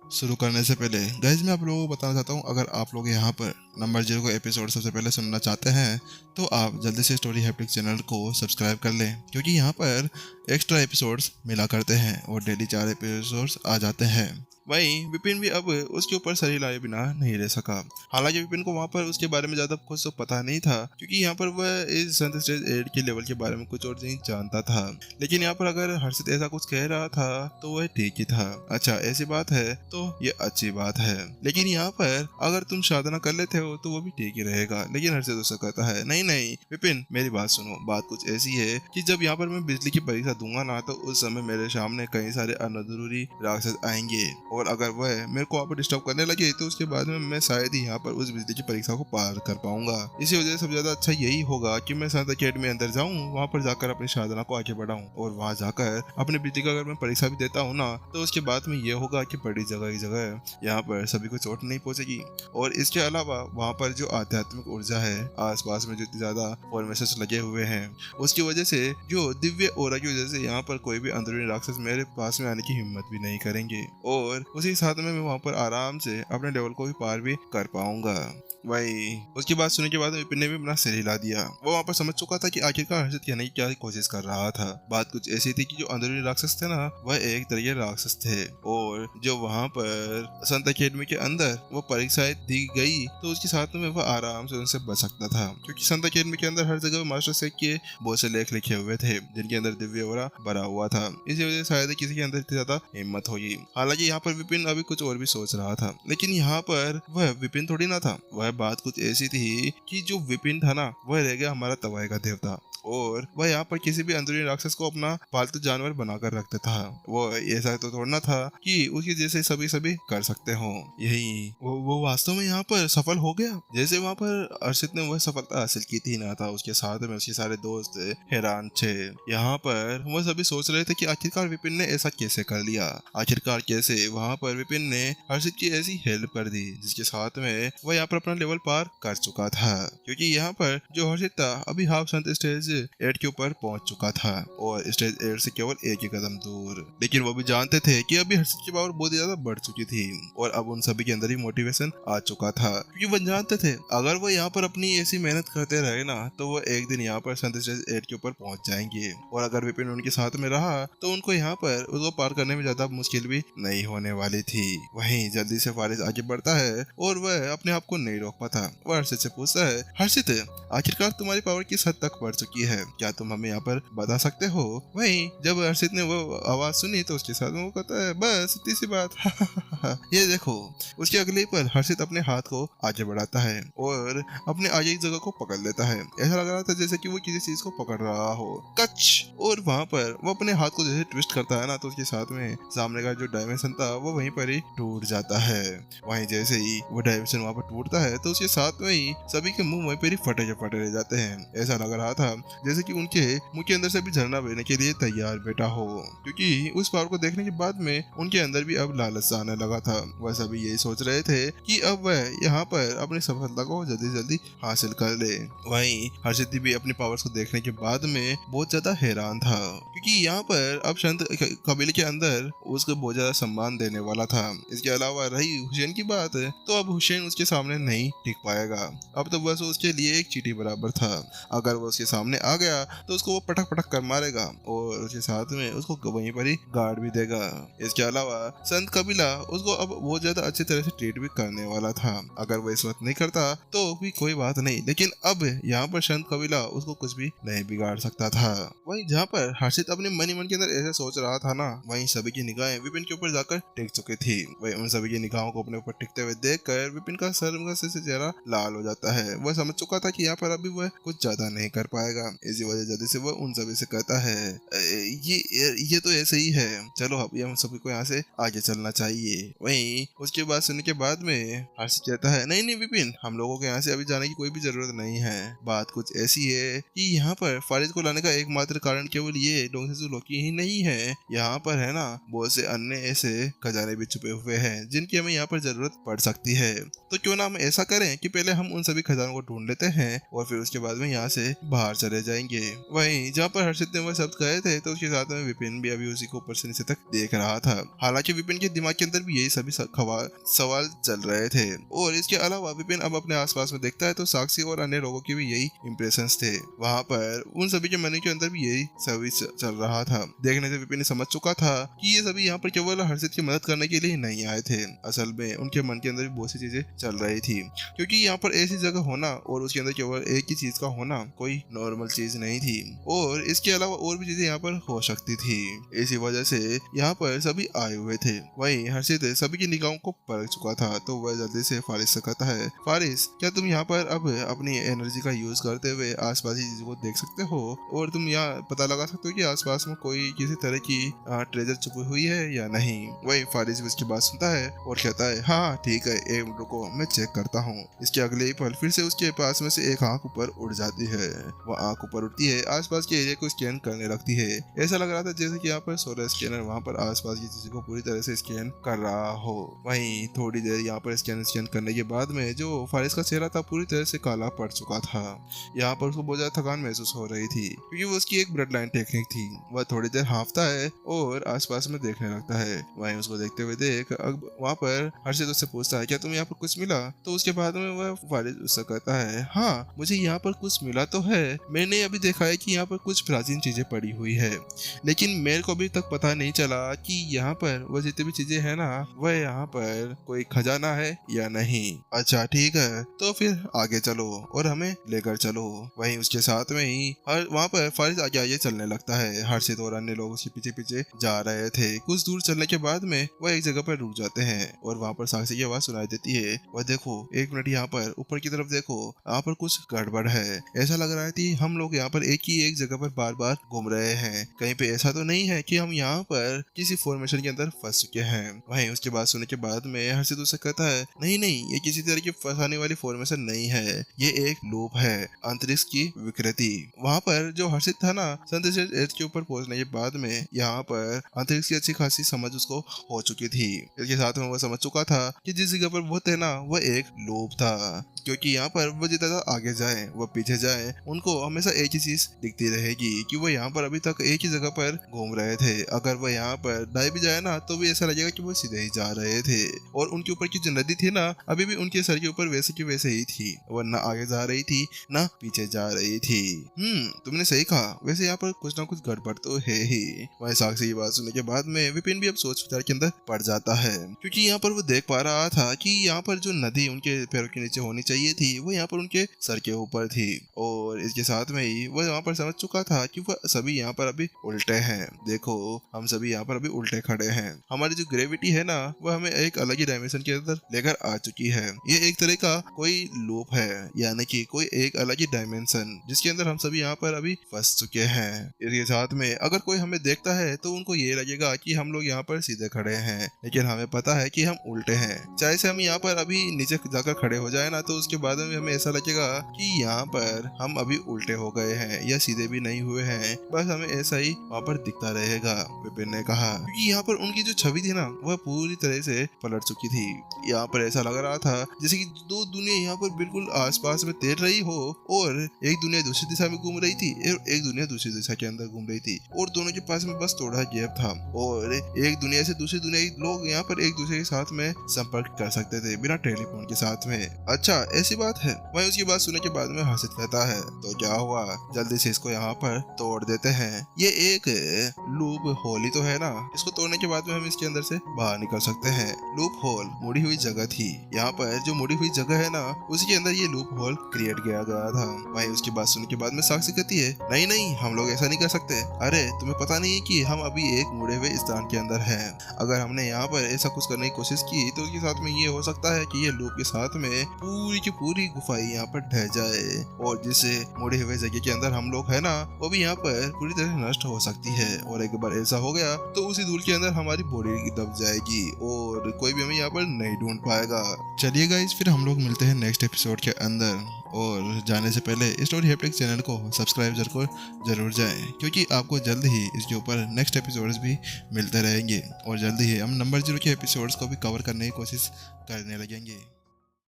शुरू करने से पहले गाइस मैं आप लोगों को बताना चाहता हूँ, अगर आप लोग यहाँ पर नंबर 0 को एपिसोड सबसे पहले सुनना चाहते हैं तो आप जल्दी से स्टोरी हैप्टिक चैनल को सब्सक्राइब कर लें, क्योंकि यहाँ पर एक्स्ट्रा एपिसोड्स मिला करते हैं और डेली 4 एपिसोड्स आ जाते हैं। वहीं विपिन भी अब उसके ऊपर सर हिलाए बिना नहीं रह सका। हालांकि विपिन को वहां पर उसके बारे में ज्यादा कुछ तो पता नहीं था, क्योंकि यहाँ पर वह इस संत स्टेज 8 के लेवल के बारे में कुछ और नहीं जानता था। लेकिन यहाँ पर अगर हर्षित ऐसा कुछ कह रहा था तो वह ठीक ही था। अच्छा ऐसी बात है तो ये अच्छी बात है, लेकिन यहाँ पर अगर तुम साधना कर लेते हो तो वो भी ठीक ही रहेगा। लेकिन हर्षित उससे कहता है नहीं नहीं विपिन, मेरी बात सुनो। बात कुछ ऐसी है कि जब यहाँ पर मैं बिजली की परीक्षा दूंगा ना, तो उस समय मेरे सामने कई सारे अनदरूरी राक्षस आएंगे, और अगर वह मेरे को वहाँ पर डिस्टर्ब करने लगे तो उसके बाद में मैं शायद ही यहाँ पर उस बिजली की परीक्षा को पार कर पाऊंगा। इसी वजह से सबसे ज्यादा अच्छा यही होगा कि मैं संत अकेडमी अंदर जाऊँ, वहाँ पर जाकर अपनी साधना को आगे बढ़ाऊँ, और वहाँ जाकर अपनी बिजली का अगर मैं परीक्षा भी देता हूँ ना, तो उसके बाद में ये होगा कि बड़ी जगह ही जगह यहाँ पर सभी को चोट नहीं पहुंचेगी। और इसके अलावा वहाँ पर जो आध्यात्मिक ऊर्जा है, आसपास में जो इतनी ज्यादा फॉर्मेशंस लगे हुए हैं, उसकी वजह से जो दिव्य ओरा की वजह से यहाँ पर कोई भी अंदरूनी राक्षस मेरे पास में आने की हिम्मत भी नहीं करेंगे, और उसी साथ में मैं वहाँ पर आराम से अपने लेवल को भी पार भी कर पाऊंगा। वही उसकी बात सुनने के बाद विपिन ने भी अपना सिर हिला दिया। वो वहाँ पर समझ चुका था कि आखिरकार हर्षित कहने की क्या कोशिश कर रहा था। बात कुछ ऐसी थी कि जो अंदरूनी राक्षस थे ना, वह एक तरह के राक्षस थे, और जो वहाँ पर संत अकेडमी के अंदर वो परीक्षाएं दी गई तो उसके साथ में वह आराम से उनसे बच सकता था, क्योंकि संत अकेडमी के अंदर हर जगह मास्टर सेक के बहुत से लेख लिखे हुए थे जिनके अंदर दिव्य ओरा भरा हुआ था। इसी वजह से शायद किसी के अंदर इतनी ज्यादा हिम्मत होगी। हालांकि यहाँ पर विपिन अभी कुछ और भी सोच रहा था, लेकिन यहाँ पर वह विपिन थोड़ी ना था। वह बात कुछ ऐसी थी कि जो विपिन था ना, वह रह गया हमारा तवाई का देवता, और वह यहाँ पर किसी भी अंदरूनी राक्षस को अपना पालतू जानवर बनाकर रखता था। वो ऐसा तो थोड़ा था कि उसके जैसे सभी कर सकते हो। यही वो वास्तव में यहाँ पर सफल हो गया, जैसे वहाँ पर अर्षित ने वह सफलता हासिल की थी ना, था उसके साथ में उसके सारे दोस्त हैरान थे। यहाँ पर वह सभी सोच रहे थे कि आखिरकार विपिन ने ऐसा कैसे कर लिया, आखिरकार कैसे वहाँ पर विपिन ने हर्षित की ऐसी हेल्प कर दी, जिसके साथ में वह यहाँ पर अपना लेवल पार कर चुका था। क्योंकि यहाँ पर जो हर्षित था अभी हाफ संत स्टेज 8 के ऊपर पहुंच चुका था, और स्टेज 8 से केवल एक ही कदम दूर। लेकिन वो भी जानते थे कि अभी हर्षित की पावर बहुत ज्यादा बढ़ चुकी थी, और अब उन सभी के अंदर ही मोटिवेशन आ चुका था, क्योंकि वो जानते थे अगर वो यहाँ पर अपनी ऐसी मेहनत करते रहे ना, तो वो एक दिन यहाँ पर संत स्टेज 8 के ऊपर पहुंच जाएंगे। और अगर विपिन उनके साथ में रहा तो उनको यहाँ पर उसको पार करने में ज्यादा मुश्किल भी नहीं होने वाली थी। वहीं जल्दी से फारिस आगे बढ़ता है और वह अपने आप को नहीं रोक पाता। वह हर्षित से पूछता है, हर्षित आखिरकार तुम्हारी पावर किस हद तक बढ़ चुकी है, क्या तुम हमें यहाँ पर बता सकते हो? वहीं जब हर्षित ने वो आवाज सुनी तो उसके साथ में वो कहता है, बस इतनी सी बात। ये देखो। उसके अगले ही पल हर्षित अपने हाथ को आगे बढ़ाता है और अपने आगे की जगह को पकड़ लेता है। ऐसा लग रहा था जैसे कि वो किसी चीज को पकड़ रहा हो। कच, और वहाँ पर वो अपने हाथ को जैसे ट्विस्ट करता है ना, तो उसके साथ में सामने का जो डायमेंशन था वो वहीं पर ही टूट जाता है। वहीं जैसे ही वो डायमेंशन वहाँ पर टूटता है तो उसके साथ में ही सभी के मुंह वहीं पर ही फटे रह जाते हैं। ऐसा लग रहा था जैसे कि उनके मुंह के अंदर से भी झरना बहने के लिए तैयार बैठा हो, क्योंकि उस पावर को देखने के बाद में उनके अंदर भी अब लालच आने लगा था। वह सभी यही सोच रहे थे कि अब वह यहाँ पर अपनी सफलता को जल्दी जल्दी हासिल कर ले। वहीं हर्षित भी अपनी पावर्स को देखने के बाद में बहुत ज्यादा हैरान था, क्योंकि यहाँ पर अब संत कबीले के अंदर उसको बहुत ज्यादा सम्मान देने वाला था। इसके अलावा रही हुसैन की बात, तो अब हुसैन उसके सामने नहीं टिक पाएगा। अब तो बस उसके लिए एक चींटी बराबर था। अगर वो उसके सामने आ गया तो उसको वो पटक पटक कर मारेगा और उसके साथ में उसको वहीं पर ही गार्ड भी देगा। इसके अलावा संत कबीला उसको अब बहुत ज्यादा अच्छी तरह से ट्रीट भी करने वाला था। अगर वो इस वक्त नहीं करता तो भी कोई बात नहीं, लेकिन अब यहाँ पर संत कबीला उसको कुछ भी नहीं बिगाड़ सकता था। वहीं जहाँ पर हर्षित अपने मन ही मन के अंदर ऐसे सोच रहा था ना, वहीं सभी की निगाहें विपिन के ऊपर जाकर टिक चुकी थी। वहीं उन सभी की निगाहों को अपने ऊपर टिकते हुए देखकर विपिन का शर्म से चेहरा लाल हो जाता है। वह समझ चुका था कि यहाँ पर अभी वह कुछ ज्यादा नहीं कर पाएगा। इसी वजह जल्दी से वह उन सभी से कहता है, ये तो ऐसे ही है, चलो अब हम सभी को यहाँ से आगे चलना चाहिए। वहीं उसके बाद सुनने के बाद में हर्षित कहता है, नहीं नहीं विपिन, हम लोगों को यहाँ से अभी जाने की कोई भी जरूरत नहीं है। बात कुछ ऐसी है कि यहाँ पर फारिस को लाने का एकमात्र कारण केवल ये डोंगसेसु लोकी ही नहीं है। यहाँ पर है ना बहुत से अन्य ऐसे खजाने भी छुपे हुए हैं जिनकी हमें यहाँ पर जरूरत पड़ सकती है। तो क्यों ना हम ऐसा करें कि पहले हम उन सभी खजानों को ढूंढ लेते हैं और फिर उसके बाद में यहाँ से बाहर चले जाएंगे। वहीं जहाँ पर हर्षित ने वह शब्द कहे थे तो उसके साथ में विपिन भी अभी उसी को ऊपर से नीचे तक देख रहा था। हालांकि विपिन के दिमाग के अंदर भी यही सभी सवाल चल रहे थे और इसके अलावा विपिन अब अपने आसपास में देखता है तो साक्षी और अन्य लोगों के भी यही इंप्रेशंस थे। वहाँ पर उन सभी के मन के अंदर भी यही सभी चल रहा था। देखने से विपिन समझ चुका था कि ये सभी यहाँ पर केवल हर्षित की मदद करने के लिए नहीं आए थे। असल में उनके मन के अंदर भी बहुत सी चीजें चल रही थी, क्योंकि यहाँ पर ऐसी जगह होना और उसके अंदर केवल एक ही चीज का होना कोई नॉर्मल चीज नहीं थी और इसके अलावा और भी चीजें यहाँ पर हो सकती थी। इसी वजह से यहाँ पर सभी आए हुए थे। वहीं हर्षित सभी की निगाहों को परख चुका था तो वह जल्दी से फारिस से कहता है, फारिस क्या तुम यहाँ पर अब अपनी एनर्जी का यूज करते हुए आसपास की चीजों को देख सकते हो और तुम यहाँ पता लगा सकते हो कि आसपास में कोई किसी तरह की ट्रेजर छुपी हुई है या नहीं। वही फारिस भी उसकी बात सुनता है और कहता है, हाँ ठीक है, एक मिनट रुको मैं चेक करता हूँ। इसके अगले ही पल फिर से उसके पास में से एक आंख ऊपर उड़ जाती है। वह आंख ऊपर उठती है, आसपास के एरिया को स्कैन करने लगती है। ऐसा लग रहा था जैसे कि यहाँ पर सोलर स्कैनर वहाँ पर आसपास की चीजों को पूरी तरह से स्कैन कर रहा हो। वहीं थोड़ी देर यहाँ पर स्कैन करने के बाद में जो फारिस का चेहरा था पूरी तरह से काला पड़ चुका था। यहाँ पर उसको बहुत ज्यादा थकान महसूस हो रही थी क्योंकि वो उसकी एक ब्लड लाइन टेक्निक थी। वह थोड़ी देर हाँफता है और आसपास में देखने लगता है। वहीं उसको देखते हुए देख अब वहाँ पर हर्षित उससे पूछता है, क्या तुम यहाँ पर कुछ मिला? तो उसके बाद में वह फारिस उससे कहता है, हाँ मुझे यहाँ पर कुछ मिला तो है। मैंने अभी देखा है कि यहाँ पर कुछ प्राचीन चीजें पड़ी हुई है, लेकिन मेरे को अभी तक पता नहीं चला कि यहाँ पर वह जितनी भी चीजें है ना वह यहाँ पर कोई खजाना है या नहीं। अच्छा ठीक है, तो फिर आगे चलो और हमें लेकर चलो। वहीं उसके साथ में ही वहाँ पर फारिस आगे आगे चलने लगता है। हर्षित और अन्य लोग उसके पीछे पीछे जा रहे थे। कुछ दूर चलने के बाद में वह एक जगह पर रुक जाते हैं और वहाँ पर साक्षी की आवाज सुनाई देती है, वह देखो एक मिनट यहाँ पर ऊपर की तरफ देखो, यहाँ पर कुछ गड़बड़ है। ऐसा लग रहा है कि हम लोग यहाँ पर एक जगह पर बार बार घूम रहे हैं। कहीं पे ऐसा तो नहीं है कि हम यहाँ पर किसी फॉर्मेशन के अंदर फंस चुके हैं। वहीं उसके बाद सुनने के बाद में हर्षित उससे कहता है, नहीं नहीं, ये किसी तरह की फंसाने वाली फॉर्मेशन नहीं है, ये एक लूप है, अंतरिक्ष की विकृति। वहाँ पर जो हर्षित था ना, संदेश के ऊपर पहुंचने के बाद में यहाँ पर अंतरिक्ष की अच्छी खासी समझ उसको हो चुकी थी। इसके साथ में वह समझ चुका था कि जिस जगह पर वो थे ना वह एक लूप था, क्योंकि यहाँ पर वो जितना आगे जाए वो पीछे जाए उनको हमेशा एक ही चीज दिखती रहेगी कि वो यहाँ पर अभी तक एक ही जगह पर घूम रहे थे। अगर वो यहाँ पर दाएं भी जाए ना तो भी ऐसा लगेगा कि वो सीधे ही जा रहे थे और उनके ऊपर की जो नदी थी ना अभी भी उनके सर के ऊपर वैसे की वैसे ही थी, वो ना आगे जा रही थी ना पीछे जा रही थी। तुमने सही कहा, वैसे यहाँ पर कुछ ना कुछ गड़बड़ तो है ही। वही साक्षी की बात सुनने के बाद में विपिन भी अब सोच विचार के अंदर पड़ जाता है, क्योंकि यहाँ पर वो देख पा रहा था कि यहाँ पर जो नदी उनके पैरों के नीचे होनी चाहिए थी वो यहाँ पर उनके सर के ऊपर थी और इसके साथ में ही वो यहाँ पर समझ चुका था कि वह सभी यहाँ पर अभी उल्टे हैं। देखो हम सभी यहाँ पर अभी उल्टे खड़े हैं। हमारी जो ग्रेविटी है ना वह हमें एक अलग ही डायमेंशन के अंदर लेकर आ चुकी है। ये एक तरह का कोई लूप है, यानी कि कोई एक अलग ही डायमेंशन जिसके अंदर हम सभी यहाँ पर अभी फंस चुके हैं। इसके साथ में अगर कोई हमें देखता है तो उनको ये लगेगा कि हम लोग यहाँ पर सीधे खड़े हैं, लेकिन हमें पता है कि हम उल्टे हैं। चाहे से हम यहाँ पर अभी नीचे जाकर खड़े हो जाए ना तो उसके बाद में हमें ऐसा लगेगा कि यहाँ पर हम अभी उल्टे हो गए हैं या सीधे भी नहीं हुए हैं, बस हमें ऐसा ही वहाँ पर दिखता रहेगा, विपिन ने कहा। क्योंकि यहाँ पर उनकी जो छवि थी ना वह पूरी तरह से पलट चुकी थी। यहाँ पर ऐसा लग रहा था जैसे कि दो दुनिया यहाँ पर बिल्कुल आसपास में तैर रही हो और एक दुनिया दूसरी दिशा में घूम रही थी और एक दुनिया दूसरी दिशा के अंदर घूम रही थी और दोनों के पास में बस थोड़ा गैप था और एक दुनिया से दूसरी दुनिया लोग यहाँ पर एक दूसरे के साथ में संपर्क कर सकते थे बिना टेलीफोन के साथ में। अच्छा ऐसी बात है। वहीं उसकी बात सुनने के बाद में हर्षित कहता है, तो क्या हुआ, जल्दी से इसको यहाँ पर तोड़ देते हैं। ये एक लूप होल ही तो है ना, इसको तोड़ने के बाद में हम इसके अंदर से बाहर निकल सकते हैं। लूप होल मुड़ी हुई जगह थी, यहाँ पर जो मुड़ी हुई जगह है ना उसी के अंदर ये लूप होल क्रिएट किया गया था। वहीं उसकी बात सुनने के बाद में साक्षी कहती है, नहीं नहीं हम लोग ऐसा नहीं कर सकते। अरे तुम्हें पता नहीं है कि हम अभी एक मुड़े हुए स्थान के अंदर हैं। अगर हमने यहाँ पर ऐसा कुछ करने की कोशिश की तो उसके साथ में ये हो सकता है कि ये लूप के साथ में पूरी की पूरी गुफाई यहाँ पर ढह जाए और जिससे मुड़े हुए जगह के अंदर हम लोग है ना वो भी यहाँ पर पूरी तरह नष्ट हो सकती है और एक बार ऐसा हो गया तो उसी दूर के अंदर हमारी बॉडी दब जाएगी और कोई भी हमें यहाँ पर नहीं ढूंढ पाएगा। चलिए गाइस फिर हम लोग मिलते हैं नेक्स्ट एपिसोड के अंदर और जाने से पहले स्टोरी हैप्टिक्स चैनल को सब्सक्राइब जरूर जाएं क्योंकि आपको जल्द ही इसके ऊपर नेक्स्ट एपिसोड्स भी मिलते रहेंगे और जल्द जल्दी ही हम नंबर 0 के एपिसोड्स को भी कवर करने की कोशिश करने लगेंगे।